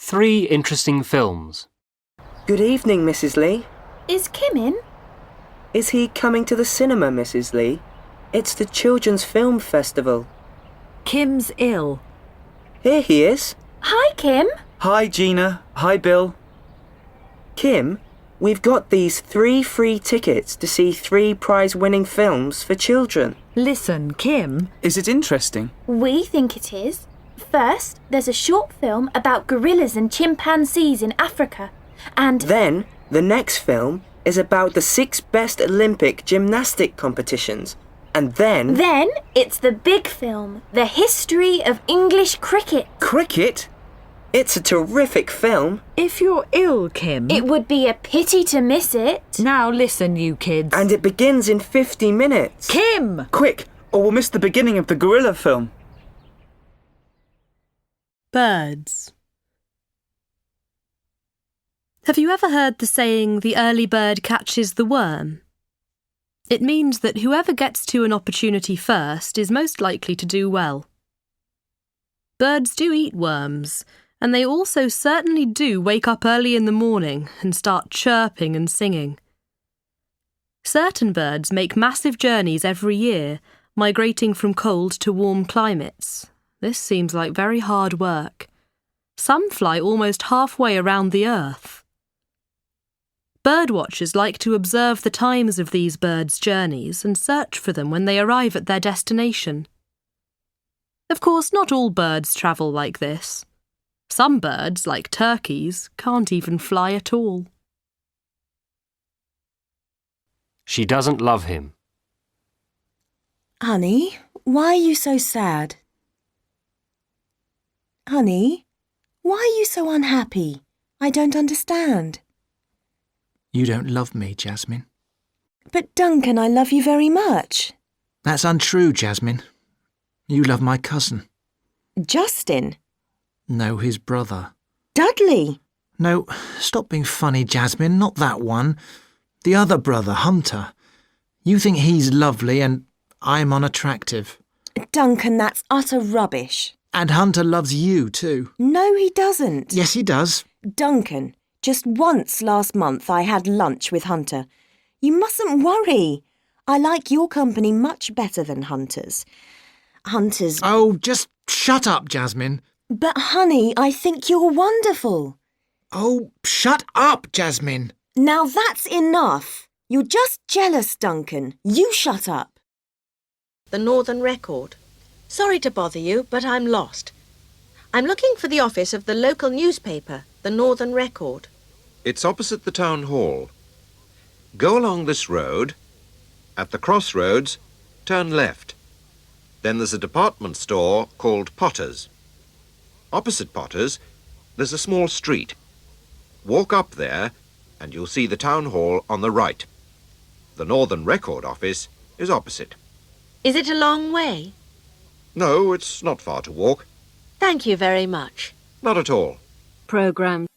3 interesting films. Good evening, Mrs. Lee. Is Kim in? Is he coming to the cinema, Mrs. Lee? It's the Children's Film Festival. Kim's ill. Here he is. Hi, Kim. Hi, Gina. Hi, Bill. Kim, we've got these 3 free tickets to see 3 prize-winning films for children. Listen, Kim. Is it interesting? We think it is. First, there's a short film about gorillas and chimpanzees in Africa. And then, the next film is about the 6 best Olympic gymnastic competitions. And then... Then, it's the big film, The History of English Cricket. Cricket? It's a terrific film. If you're ill, Kim... It would be a pity to miss it. Now listen, you kids. And it begins in 50 minutes. Kim! Quick, or we'll miss the beginning of the gorilla film. Birds. Have you ever heard the saying, the early bird catches the worm? It means that whoever gets to an opportunity first is most likely to do well. Birds do eat worms, and they also certainly do wake up early in the morning and start chirping and singing. Certain birds make massive journeys every year, migrating from cold to warm climates. This seems like very hard work. Some fly almost halfway around the earth. Birdwatchers like to observe the times of these birds' journeys and search for them when they arrive at their destination. Of course, not all birds travel like this. Some birds, like turkeys, can't even fly at all. She doesn't love him. Honey, why are you so sad? Honey, why are you so unhappy? I don't understand. You don't love me, Jasmine. But Duncan, I love you very much. That's untrue, Jasmine. You love my cousin. Justin? No, his brother. Dudley? No, stop being funny, Jasmine. Not that one. The other brother, Hunter. You think he's lovely and I'm unattractive. Duncan, that's utter rubbish. And Hunter loves you too. No, he doesn't. Yes, he does. Duncan, just once last month I had lunch with Hunter. You mustn't worry. I like your company much better than Hunter's. Hunter's... Oh, just shut up, Jasmine. But honey, I think you're wonderful. Oh, shut up, Jasmine. Now that's enough. You're just jealous, Duncan. You shut up. The Northern Record. Sorry to bother you, but I'm lost. I'm looking for the office of the local newspaper, the Northern Record. It's opposite the town hall. Go along this road. At the crossroads, turn left. Then there's a department store called Potter's. Opposite Potter's, there's a small street. Walk up there and you'll see the town hall on the right. The Northern Record office is opposite. Is it a long way? No, it's not far to walk. Thank you very much. Not at all. Programme.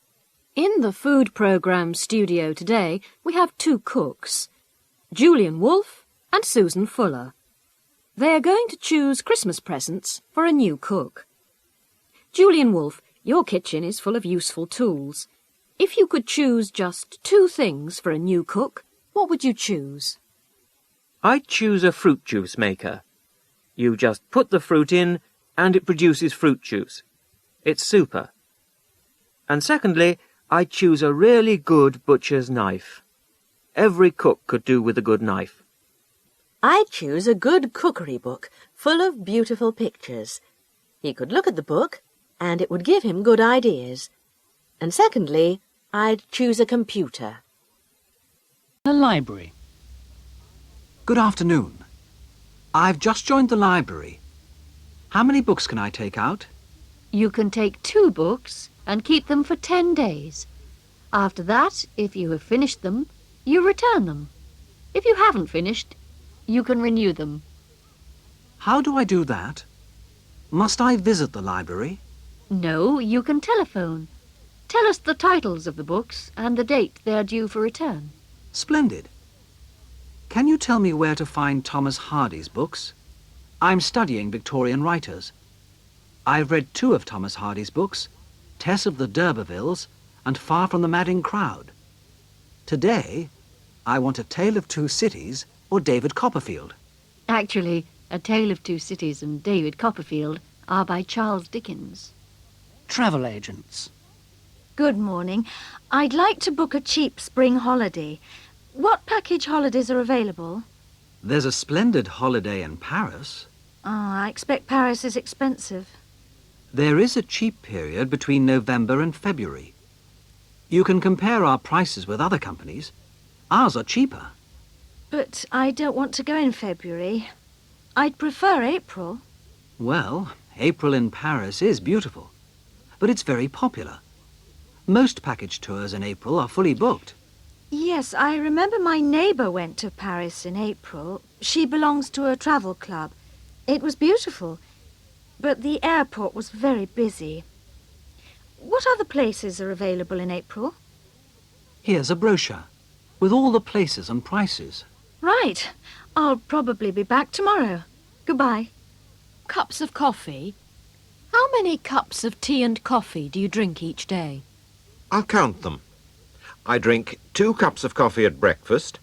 In the food programme studio today, we have 2 cooks, Julian Wolfe and Susan Fuller. They are going to choose Christmas presents for a new cook. Julian Wolfe, your kitchen is full of useful tools. If you could choose just 2 things for a new cook, what would you choose? I'd choose a fruit juice maker. You just put the fruit in and it produces fruit juice. It's super. And secondly, I'd choose a really good butcher's knife. Every cook could do with a good knife. I'd choose a good cookery book full of beautiful pictures. He could look at the book and it would give him good ideas. And secondly, I'd choose a computer. A library. Good afternoon. I've just joined the library. How many books can I take out? You can take 2 books and keep them for 10 days. After that, if you have finished them, you return them. If you haven't finished, you can renew them. How do I do that? Must I visit the library? No, you can telephone. Tell us the titles of the books and the date they are due for return. Splendid. Can you tell me where to find Thomas Hardy's books? I'm studying Victorian writers. I've read 2 of Thomas Hardy's books, Tess of the D'Urbervilles, and Far from the Madding Crowd. Today, I want A Tale of Two Cities or David Copperfield. Actually, A Tale of Two Cities and David Copperfield are by Charles Dickens. Travel agents. Good morning. I'd like to book a cheap spring holiday. What package holidays are available? There's a splendid holiday in Paris. Oh, I expect Paris is expensive. There is a cheap period between November and February. You can compare our prices with other companies. Ours are cheaper. But I don't want to go in February. I'd prefer April. Well, April in Paris is beautiful, but it's very popular. Most package tours in April are fully booked. Yes, I remember my neighbour went to Paris in April. She belongs to a travel club. It was beautiful, but the airport was very busy. What other places are available in April? Here's a brochure with all the places and prices. Right. I'll probably be back tomorrow. Goodbye. Cups of coffee? How many cups of tea and coffee do you drink each day? I'll count them. I drink 2 cups of coffee at breakfast.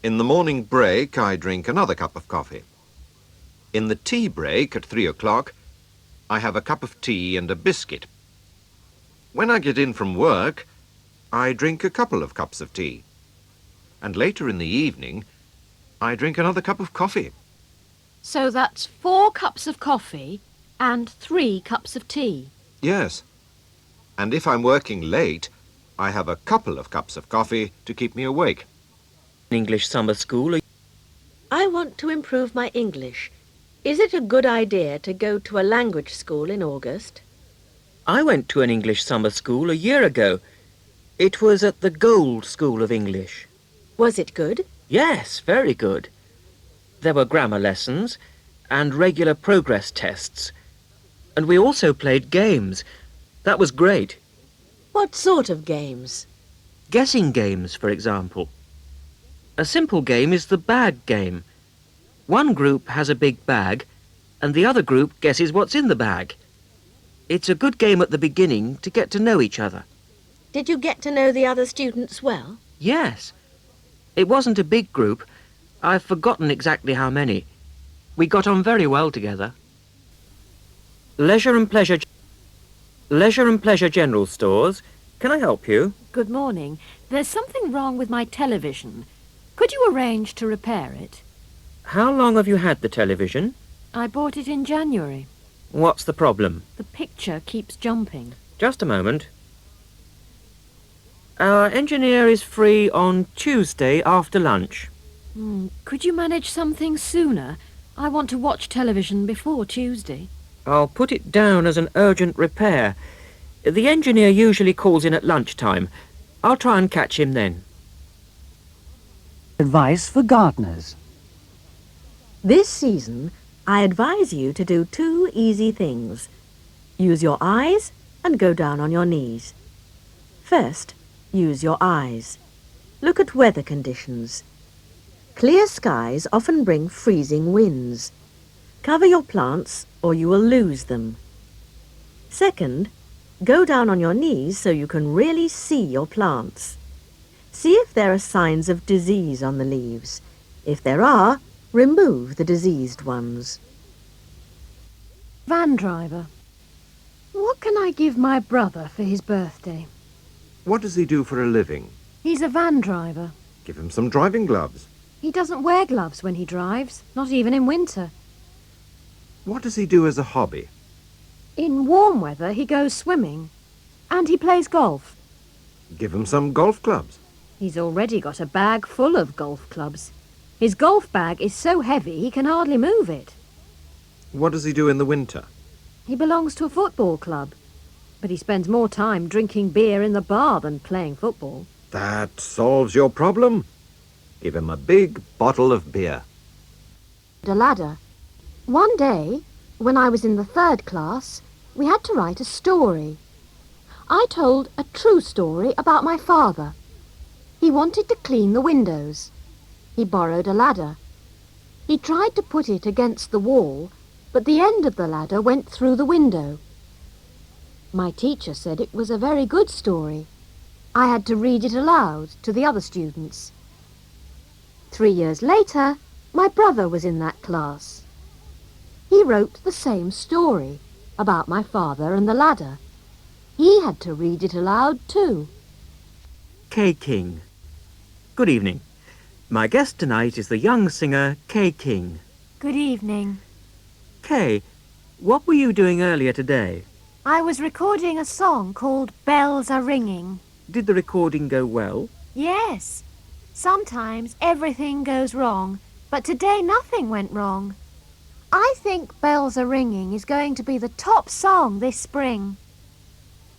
In the morning break, I drink another cup of coffee. In the tea break at 3 o'clock, I have a cup of tea and a biscuit. When I get in from work, I drink a couple of cups of tea. And later in the evening, I drink another cup of coffee. So that's 4 cups of coffee and 3 cups of tea. Yes. And if I'm working late, I have a couple of cups of coffee to keep me awake. English summer school. I want to improve my English. Is it a good idea to go to a language school in August? I went to an English summer school a year ago. It was at the Gold School of English. Was it good? Yes, very good. There were grammar lessons and regular progress tests. And we also played games. That was great. What sort of games? Guessing games, for example. A simple game is the bag game. One group has a big bag, and the other group guesses what's in the bag. It's a good game at the beginning to get to know each other. Did you get to know the other students well? Yes. It wasn't a big group. I've forgotten exactly how many. We got on very well together. Leisure and Pleasure General Stores. Can I help you? Good morning. There's something wrong with my television. Could you arrange to repair it? How long have you had the television? I bought it in January. What's the problem? The picture keeps jumping. Just a moment. Our engineer is free on Tuesday after lunch. Could you manage something sooner? I want to watch television before Tuesday. I'll put it down as an urgent repair. The engineer usually calls in at lunchtime. I'll try and catch him then. Advice for gardeners. This season, I advise you to do 2 easy things. Use your eyes and go down on your knees. First, use your eyes. Look at weather conditions. Clear skies often bring freezing winds. Cover your plants or you will lose them. Second, go down on your knees so you can really see your plants. See if there are signs of disease on the leaves. If there are, remove the diseased ones. Van driver. What can I give my brother for his birthday? What does he do for a living? He's a van driver. Give him some driving gloves. He doesn't wear gloves when he drives, not even in winter. What does he do as a hobby? In warm weather, he goes swimming. And he plays golf. Give him some golf clubs. He's already got a bag full of golf clubs. His golf bag is so heavy he can hardly move it. What does he do in the winter? He belongs to a football club. But he spends more time drinking beer in the bar than playing football. That solves your problem. Give him a big bottle of beer. A ladder. One day, when I was in the 3rd class, we had to write a story. I told a true story about my father. He wanted to clean the windows. He borrowed a ladder. He tried to put it against the wall, but the end of the ladder went through the window. My teacher said it was a very good story. I had to read it aloud to the other students. 3 years later, my brother was in that class. He wrote the same story about my father and the ladder. He had to read it aloud too. Kay King. Good evening. My guest tonight is the young singer Kay King. Good evening. Kay, what were you doing earlier today? I was recording a song called Bells Are Ringing. Did the recording go well? Yes. Sometimes everything goes wrong, but today nothing went wrong. I think Bells Are Ringing is going to be the top song this spring.